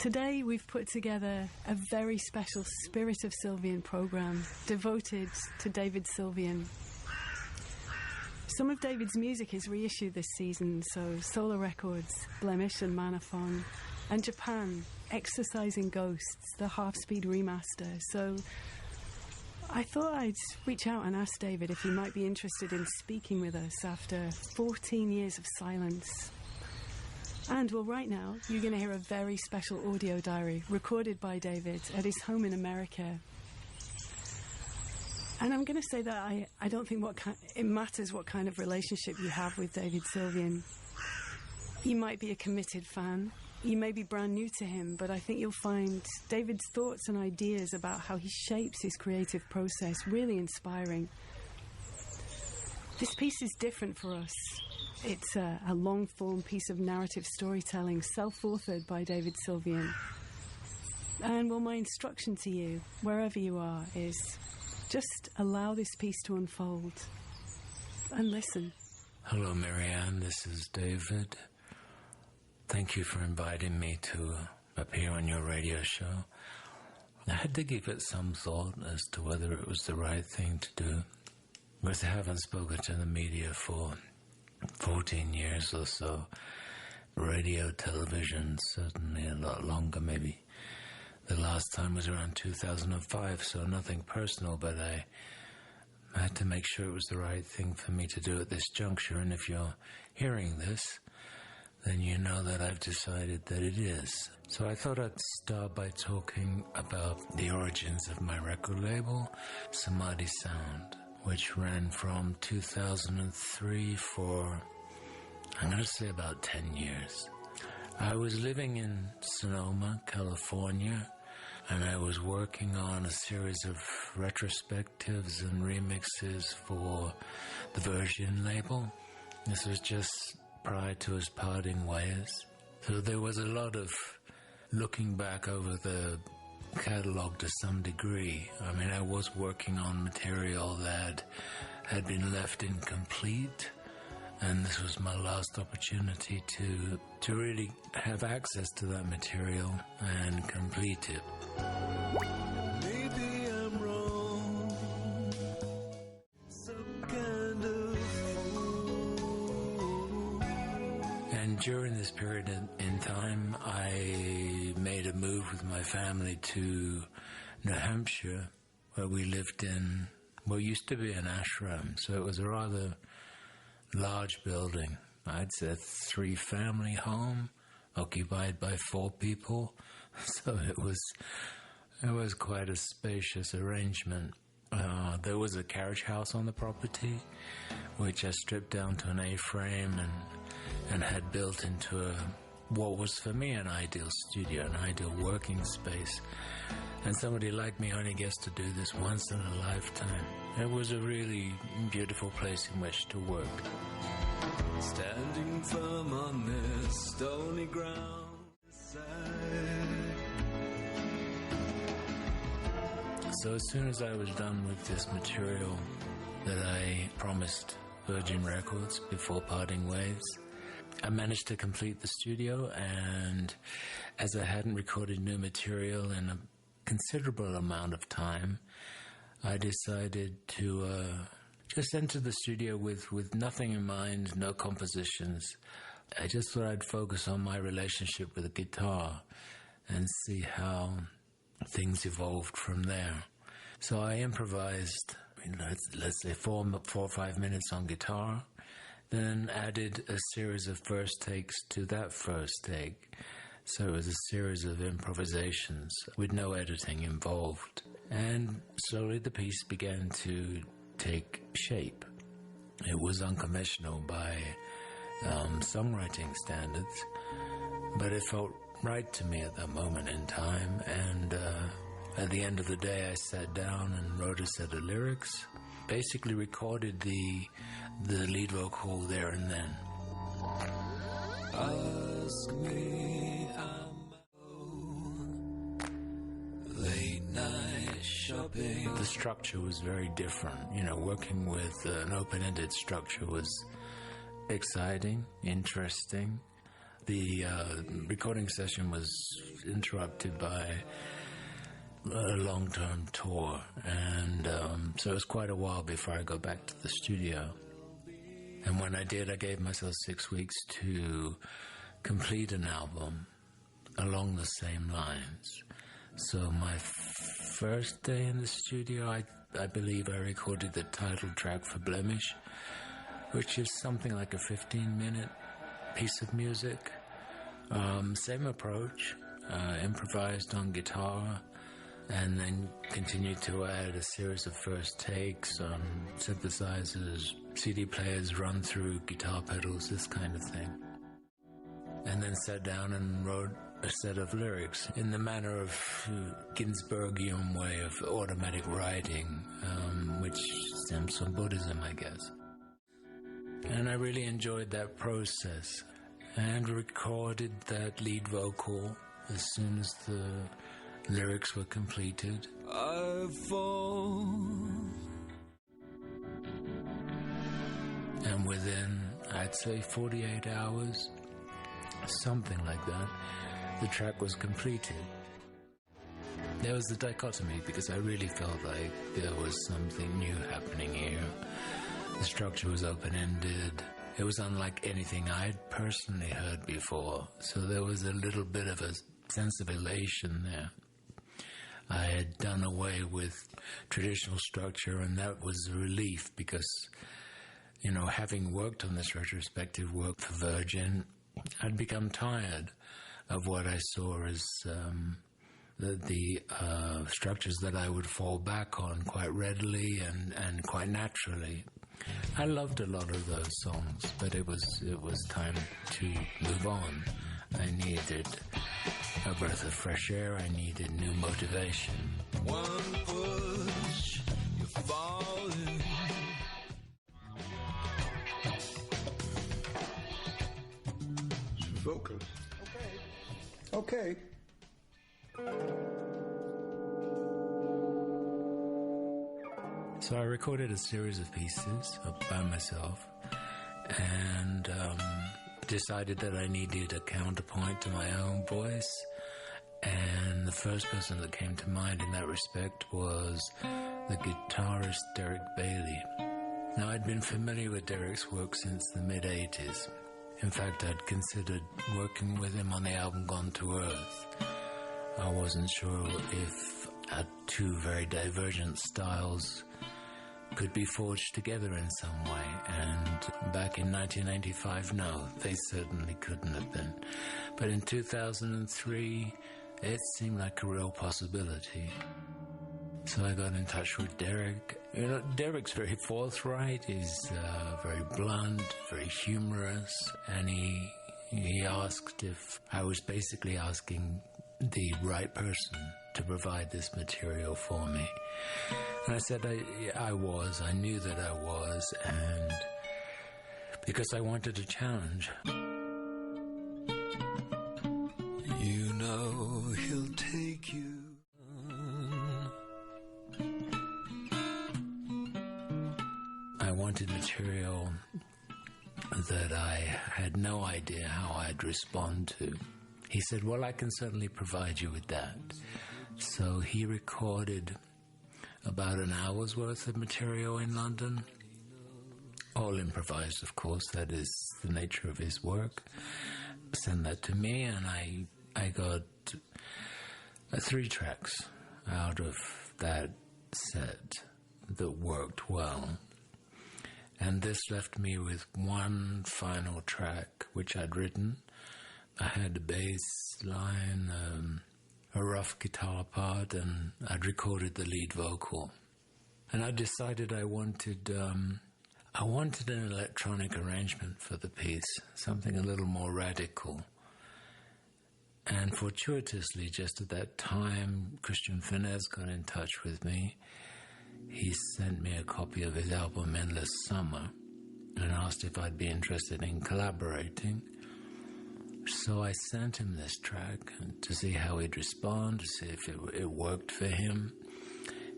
Today we've put together a very special Spirit of Sylvian programme devoted to David Sylvian. Some of David's music is reissued this season, so Solar Records, Blemish and Manaphon, and Japan, Exercising Ghosts, the half-speed remaster. So I thought I'd reach out and ask David if he might be interested in speaking with us after 14 years of silence. And, well, right now, you're going to hear a very special audio diary recorded by David at his home in America. And I'm going to say that I don't think it matters what kind of relationship you have with David Sylvian. You might be a committed fan, you may be brand new to him, but I think you'll find David's thoughts and ideas about how he shapes his creative process really inspiring. This piece is different for us. It's a long-form piece of narrative storytelling, self-authored by David Sylvian. And, well, my instruction to you, wherever you are, is just allow this piece to unfold and listen. Hello, Marianne. This is David. Thank you for inviting me to appear on your radio show. I had to give it some thought as to whether it was the right thing to do, because I haven't spoken to the media for 14 years or so. Radio, television, certainly a lot longer, maybe. The last time was around 2005, so nothing personal, but I had to make sure it was the right thing for me to do at this juncture, and if you're hearing this, then you know that I've decided that it is. So I thought I'd start by talking about the origins of my record label, Samadhi Sound, which ran from 2003 for, I'm going to say, about 10 years. I was living in Sonoma, California, and I was working on a series of retrospectives and remixes for the Virgin label. This was just prior to us parting ways. So there was a lot of looking back over the catalogue to some degree. I mean, I was working on material that had been left incomplete, and this was my last opportunity to really have access to that material and complete it. Maybe I'm wrong, some kind of fool. And during this period in time, I made a move with my family to New Hampshire, where we lived in what used to be an ashram. So it was a rather large building. I'd say a 3-family home occupied by 4 people. So it was quite a spacious arrangement. There was a carriage house on the property, which I stripped down to an A-frame and had built into what was for me an ideal studio, an ideal working space. And somebody like me only gets to do this once in a lifetime. It was a really beautiful place in which to work. Standing firm on this stony ground. So as soon as I was done with this material that I promised Virgin Records before parting ways, I managed to complete the studio, and as I hadn't recorded new material in a considerable amount of time, I decided to just enter the studio with nothing in mind, no compositions. I just thought I'd focus on my relationship with the guitar and see how things evolved from there. So I improvised, let's say 4 or 5 minutes on guitar, then added a series of first takes to that first take. So it was a series of improvisations with no editing involved. And slowly the piece began to take shape. It was unconventional by songwriting standards, but it felt right to me at that moment in time. And at the end of the day, I sat down and wrote a set of lyrics, basically recorded the lead vocal there and then. Ask me, I'm late night shopping. The structure was very different. Working with an open-ended structure was exciting, interesting. The recording session was interrupted by a long-term tour, and so it was quite a while before I got back to the studio. And when I did, I gave myself 6 weeks to complete an album along the same lines. So my first day in the studio, I believe I recorded the title track for Blemish, which is something like a 15-minute piece of music. Same approach, improvised on guitar, and then continued to add a series of first takes on synthesizers, CD players, run through guitar pedals, this kind of thing. And then sat down and wrote a set of lyrics in the manner of Ginsbergian way of automatic writing, which stems from Buddhism, I guess. And I really enjoyed that process, and recorded that lead vocal as soon as the lyrics were completed. I fall. And within, I'd say 48 hours, something like that, the track was completed. There was the dichotomy, because I really felt like there was something new happening here. The structure was open-ended. It was unlike anything I'd personally heard before, so there was a little bit of a sense of elation there. I had done away with traditional structure, and that was a relief because, you know, having worked on this retrospective work for Virgin, I'd become tired of what I saw as the structures that I would fall back on quite readily and quite naturally. I loved a lot of those songs, but it was time to move on. I needed a breath of fresh air. I needed new motivation. One push, you're falling. Vocals. Okay. So I recorded a series of pieces by myself, and decided that I needed a counterpoint to my own voice. And the first person that came to mind in that respect was the guitarist Derek Bailey. Now, I'd been familiar with Derek's work since the mid-'80s. In fact, I'd considered working with him on the album Gone to Earth. I wasn't sure if our two very divergent styles could be forged together in some way, and back in 1985, no, they certainly couldn't have been. But in 2003, it seemed like a real possibility. So I got in touch with Derek. You know, Derek's very forthright, he's very blunt, very humorous, and he asked if I was basically asking the right person to provide this material for me. And I said I was. I knew that I was, and because I wanted a challenge. You know he'll take you. I wanted material that I had no idea how I'd respond to. He said, well, I can certainly provide you with that. So he recorded about an hour's worth of material in London, all improvised, of course. That is the nature of his work. Sent that to me, and I got 3 tracks out of that set that worked well. And this left me with one final track, which I'd written. I had a bass line, a rough guitar part, and I'd recorded the lead vocal. And I decided I wanted an electronic arrangement for the piece, something a little more radical. And fortuitously, just at that time, Christian Finez got in touch with me. He sent me a copy of his album Endless Summer and asked if I'd be interested in collaborating. So I sent him this track to see how he'd respond, to see if it worked for him.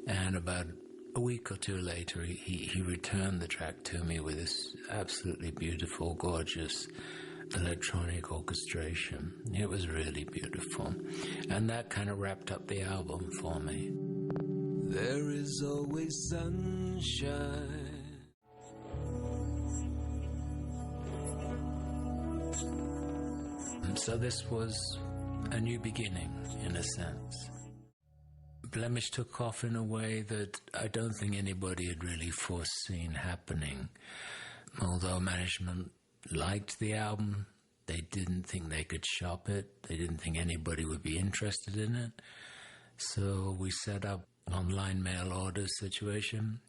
And about a week or two later, he returned the track to me with this absolutely beautiful, gorgeous electronic orchestration. It was really beautiful. And that kind of wrapped up the album for me. There is always sunshine. So this was a new beginning, in a sense. Blemish took off in a way that I don't think anybody had really foreseen happening. Although management liked the album, they didn't think they could shop it. They didn't think anybody would be interested in it. So we set up an online mail order situation.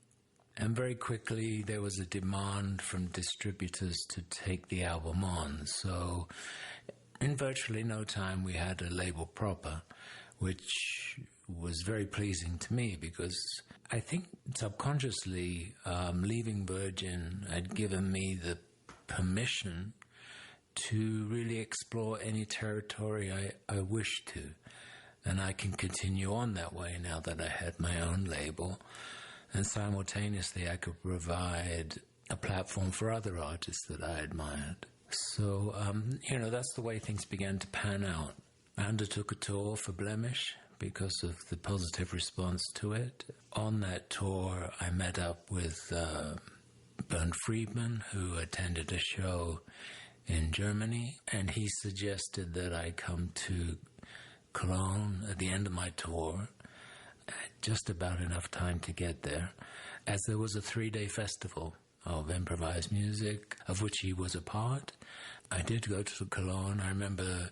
And very quickly there was a demand from distributors to take the album on. So in virtually no time we had a label proper, which was very pleasing to me because I think subconsciously leaving Virgin had given me the permission to really explore any territory I wished to. And I can continue on that way now that I had my own label. And simultaneously I could provide a platform for other artists that I admired. So, that's the way things began to pan out. I undertook a tour for Blemish because of the positive response to it. On that tour, I met up with Bernd Friedman, who attended a show in Germany, and he suggested that I come to Cologne at the end of my tour. I had just about enough time to get there, as there was a 3-day festival of improvised music, of which he was a part. I did go to Cologne. I remember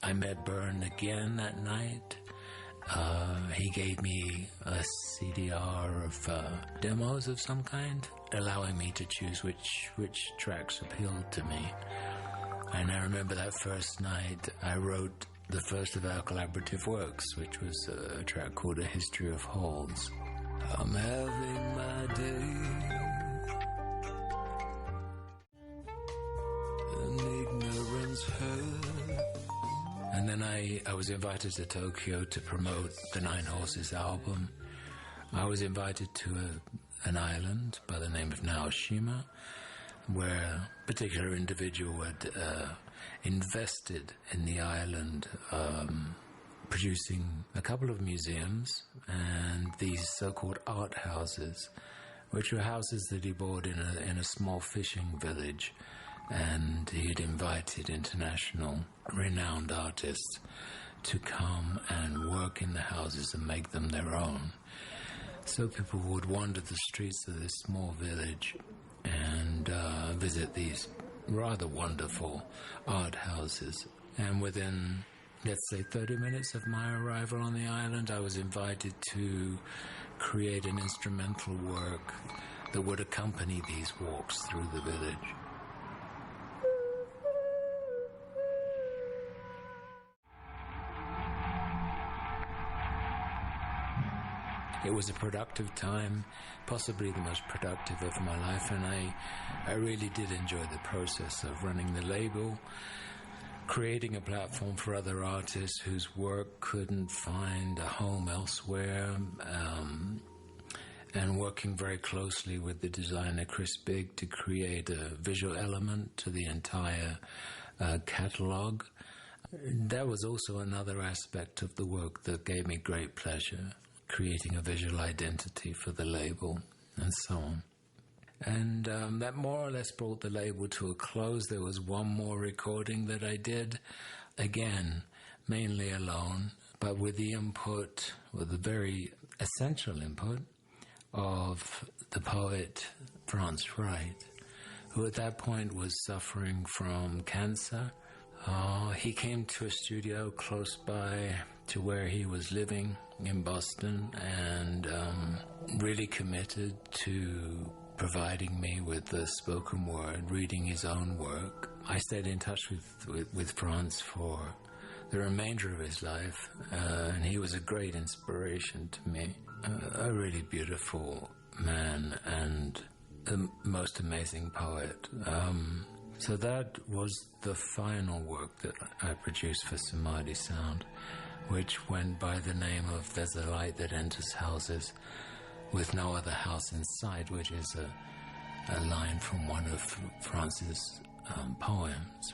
I met Bernd again that night. He gave me a CDR of demos of some kind, allowing me to choose which tracks appealed to me. And I remember that first night I wrote the first of our collaborative works, which was a track called A History of Holes. I'm having my day. An ignorance hurt. And then I was invited to Tokyo to promote the Nine Horses album. I was invited to an island by the name of Naoshima, where a particular individual had invested in the island, producing a couple of museums and these so-called art houses, which were houses that he bought in a small fishing village. And he had invited international renowned artists to come and work in the houses and make them their own. So people would wander the streets of this small village and visit these rather wonderful art houses. And within, let's say, 30 minutes of my arrival on the island, I was invited to create an instrumental work that would accompany these walks through the village. It was a productive time, possibly the most productive of my life, and I really did enjoy the process of running the label, creating a platform for other artists whose work couldn't find a home elsewhere, and working very closely with the designer Chris Bigg to create a visual element to the entire catalog. That was also another aspect of the work that gave me great pleasure, creating a visual identity for the label and so on. And that more or less brought the label to a close. There was one more recording that I did, again, mainly alone, but with the input, with the very essential input of the poet Franz Wright, who at that point was suffering from cancer. He came to a studio close by to where he was living in Boston and really committed to providing me with the spoken word, reading his own work. I stayed in touch with Franz for the remainder of his life, and he was a great inspiration to me. A really beautiful man and the most amazing poet. So that was the final work that I produced for Samadhi Sound, which went by the name of There's a Light That Enters Houses with No Other House in Sight, which is a line from one of Franz's poems.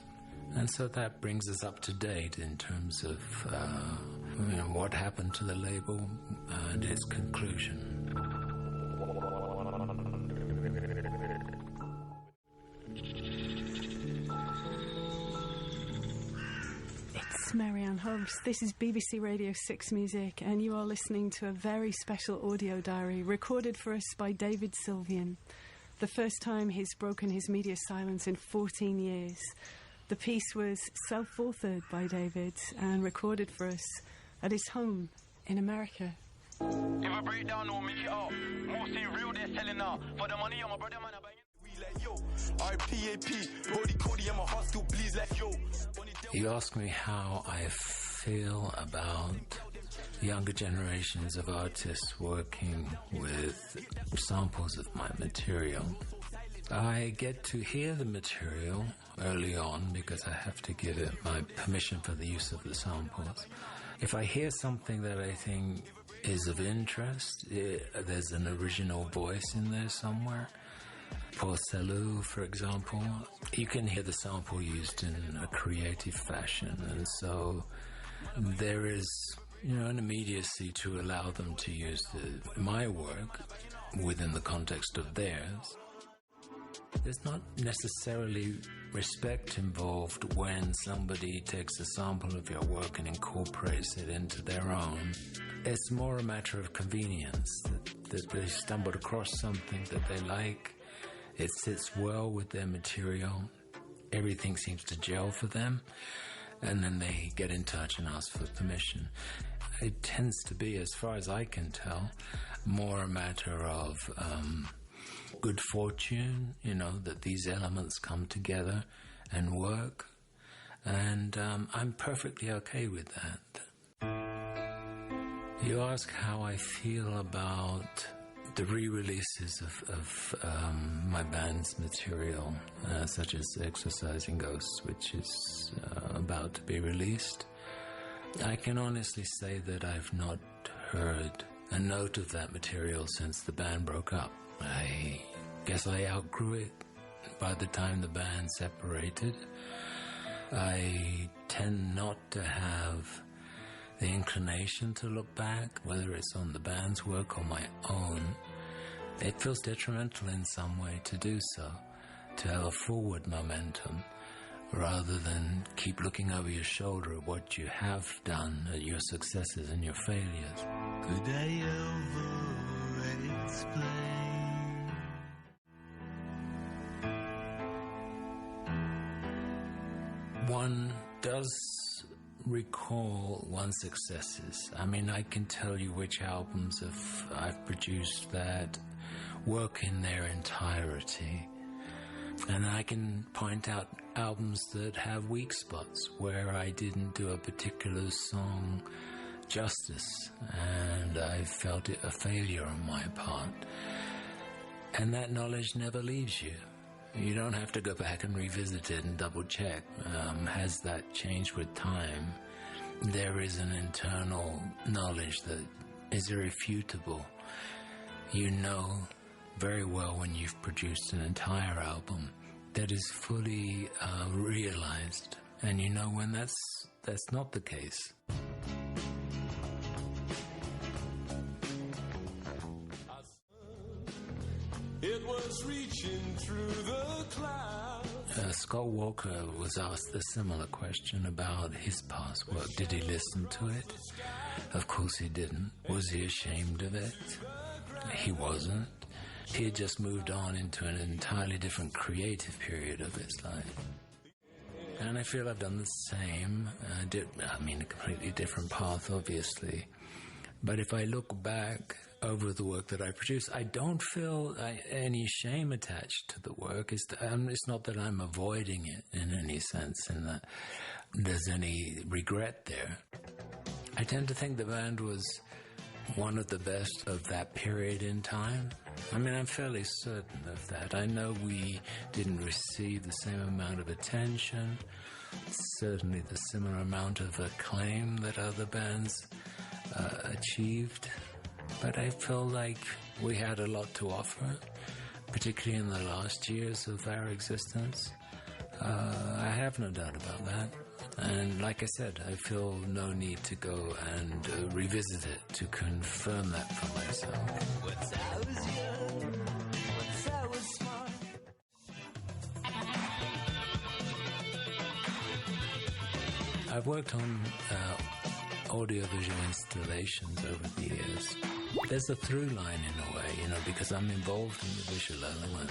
And so that brings us up to date in terms of what happened to the label and its conclusion. It's Marianne Hobbs. This is BBC Radio 6 Music, and you are listening to a very special audio diary recorded for us by David Sylvian. The first time he's broken his media silence in 14 years. The piece was self-authored by David and recorded for us at his home in America. If I break down, no make it up. Mostly real, they're selling out. For the money, I'm a brother, man, I bang it. We like yo, RPAP, Brody Cody, and my heart still bleeds like yo. You ask me how I feel about younger generations of artists working with samples of my material. I get to hear the material early on because I have to give it my permission for the use of the samples. If I hear something that I think is of interest, there's an original voice in there somewhere. Porcelu, for example, you can hear the sample used in a creative fashion, and so there is, an immediacy to allow them to use my work within the context of theirs. There's not necessarily respect involved when somebody takes a sample of your work and incorporates it into their own. It's more a matter of convenience, that they stumbled across something that they like. It sits well with their material. Everything seems to gel for them. And then they get in touch and ask for permission. It tends to be, as far as I can tell, more a matter of good fortune, that these elements come together and work. And I'm perfectly okay with that. You ask how I feel about the re-releases of my band's material, such as Exorcising Ghosts, which is about to be released. I can honestly say that I've not heard a note of that material since the band broke up. I guess I outgrew it by the time the band separated. I tend not to have the inclination to look back, whether it's on the band's work or my own. It feels detrimental in some way to do so, to have a forward momentum, rather than keep looking over your shoulder at what you have done, at your successes and your failures. Could I ever explain? One does recall one's successes. I mean, I can tell you which albums I've produced that work in their entirety, and I can point out albums that have weak spots where I didn't do a particular song justice, and I felt it a failure on my part. And that knowledge never leaves you. You don't have to go back and revisit it and double check. Has that changed with time? There is an internal knowledge that is irrefutable. You know very well when you've produced an entire album that is fully realized, and you know when that's not the case. It was reaching through the clouds. Scott Walker was asked a similar question about his past work. Did he listen to it? Of course he didn't. Was he ashamed of it? He wasn't. He had just moved on into an entirely different creative period of his life. And I feel I've done the same. A completely different path, obviously. But if I look back over the work that I produce, I don't feel any shame attached to the work. It's not that I'm avoiding it in any sense, and that there's any regret there. I tend to think the band was one of the best of that period in time. I'm fairly certain of that. I know we didn't receive the same amount of attention, certainly the similar amount of acclaim that other bands achieved, but I feel like we had a lot to offer, particularly in the last years of our existence. I have no doubt about that. And like I said, I feel no need to go and revisit it to confirm that for myself. Once I was young, once I was smart. I've worked on audiovisual installations over the years. There's a through line in a way, because I'm involved in the visual element,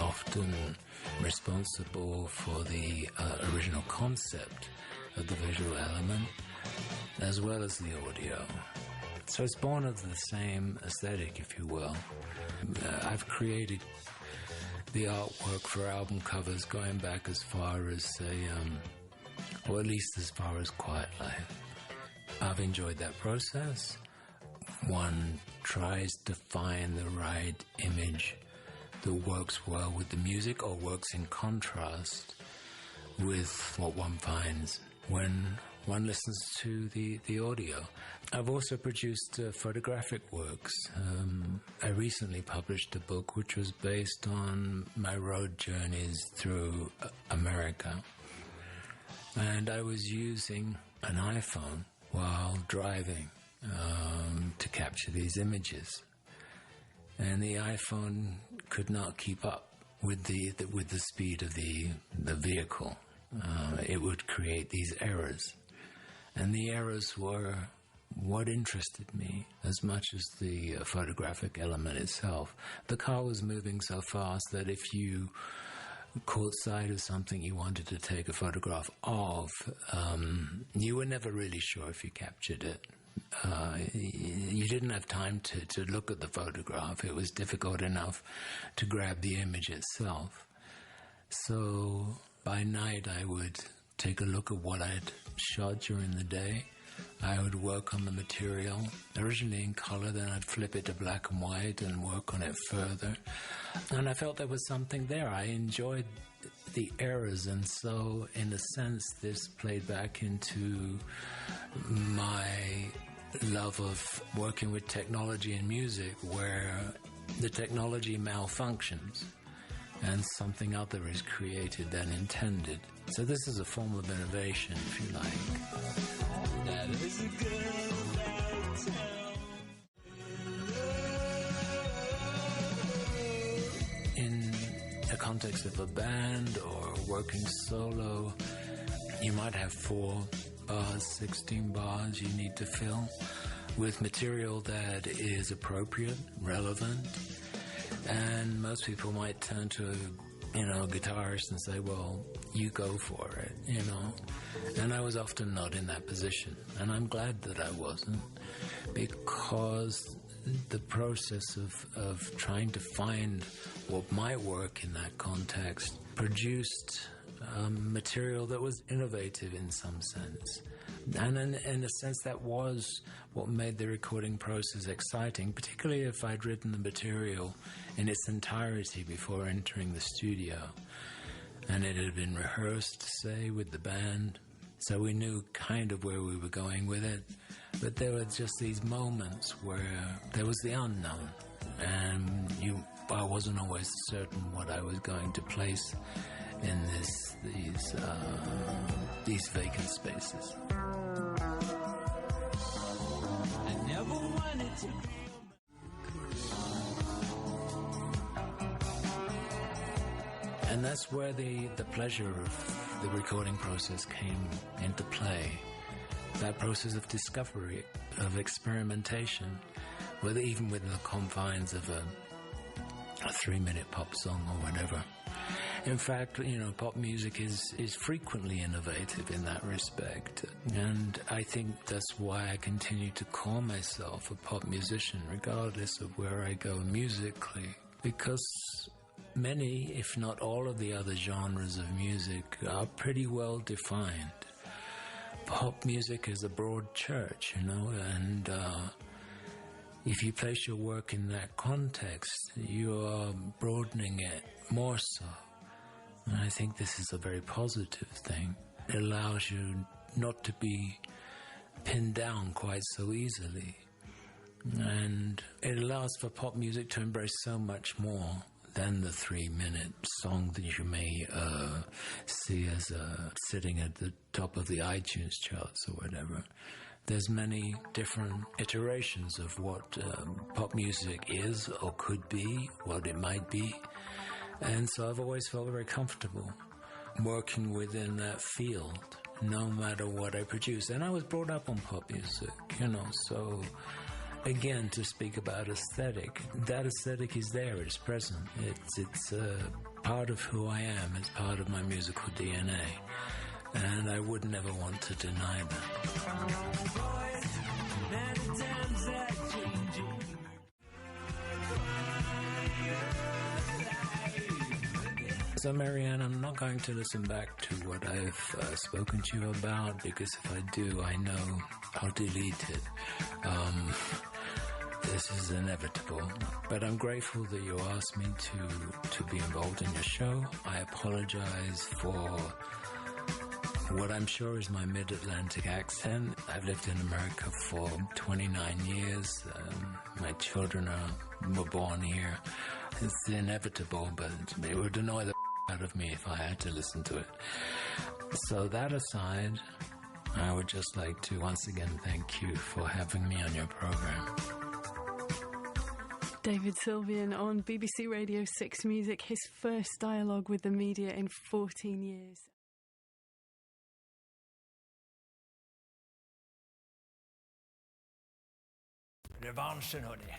often responsible for the original concept of the visual element, as well as the audio. So it's born of the same aesthetic, if you will. I've created the artwork for album covers going back as far as, say, or at least as far as Quiet Life. I've enjoyed that process. One tries to find the right image that works well with the music or works in contrast with what one finds when one listens to the audio. I've also produced photographic works. I recently published a book which was based on my road journeys through America. And I was using an iPhone while driving to capture these images. And the iPhone could not keep up with the speed of the vehicle. It would create these errors. And the errors were what interested me as much as the photographic element itself. The car was moving so fast that if you caught sight of something you wanted to take a photograph of, you were never really sure if you captured it. You didn't have time to look at the photograph. It was difficult enough to grab the image itself. So by night I would take a look at what I'd shot during the day. I would work on the material, originally in color, then I'd flip it to black and white and work on it further. And I felt there was something there. I enjoyed the errors, and so, in a sense, this played back into my love of working with technology and music, where the technology malfunctions and something other is created than intended. So this is a form of innovation, if you like. That is a good bad town. In the context of a band or working solo, you might have 4 bars, 16 bars you need to fill with material that is appropriate, relevant, and most people might turn to a guitarist and say, well, you go for it, And I was often not in that position, and I'm glad that I wasn't, because the process of trying to find what might work in that context produced material that was innovative in some sense. And in a sense, that was what made the recording process exciting, particularly if I'd written the material in its entirety before entering the studio. And it had been rehearsed, say, with the band, so we knew kind of where we were going with it. But there were just these moments where there was the unknown, and I wasn't always certain what I was going to place in these vacant spaces. I never wanted to be. And that's where the pleasure of the recording process came into play. That process of discovery, of experimentation, even within the confines of a 3-minute pop song or whatever. In fact, pop music is frequently innovative in that respect. And I think that's why I continue to call myself a pop musician, regardless of where I go musically. Because many, if not all of the other genres of music are pretty well defined. Pop music is a broad church, and if you place your work in that context, you are broadening it more so. And I think this is a very positive thing. It allows you not to be pinned down quite so easily. And it allows for pop music to embrace so much more than the 3-minute song that you may see as sitting at the top of the iTunes charts or whatever. There's many different iterations of what pop music is or could be, what it might be. And so I've always felt very comfortable working within that field, no matter what I produce. And I was brought up on pop music, so again, to speak about aesthetic, that aesthetic is there, it's present. It's part of who I am, it's part of my musical DNA. And I would never want to deny that. So, Marianne, I'm not going to listen back to what I've spoken to you about, because if I do, I know I'll delete it. This is inevitable. But I'm grateful that you asked me to be involved in your show. I apologize for what I'm sure is my mid-Atlantic accent. I've lived in America for 29 years. My children were born here. It's inevitable, but it would annoy the out of me if I had to listen to it. So that aside, I would just like to once again thank you for having me on your program. David Sylvian on BBC Radio 6 Music, his first dialogue with the media in 14 years. Revanschen, hörni.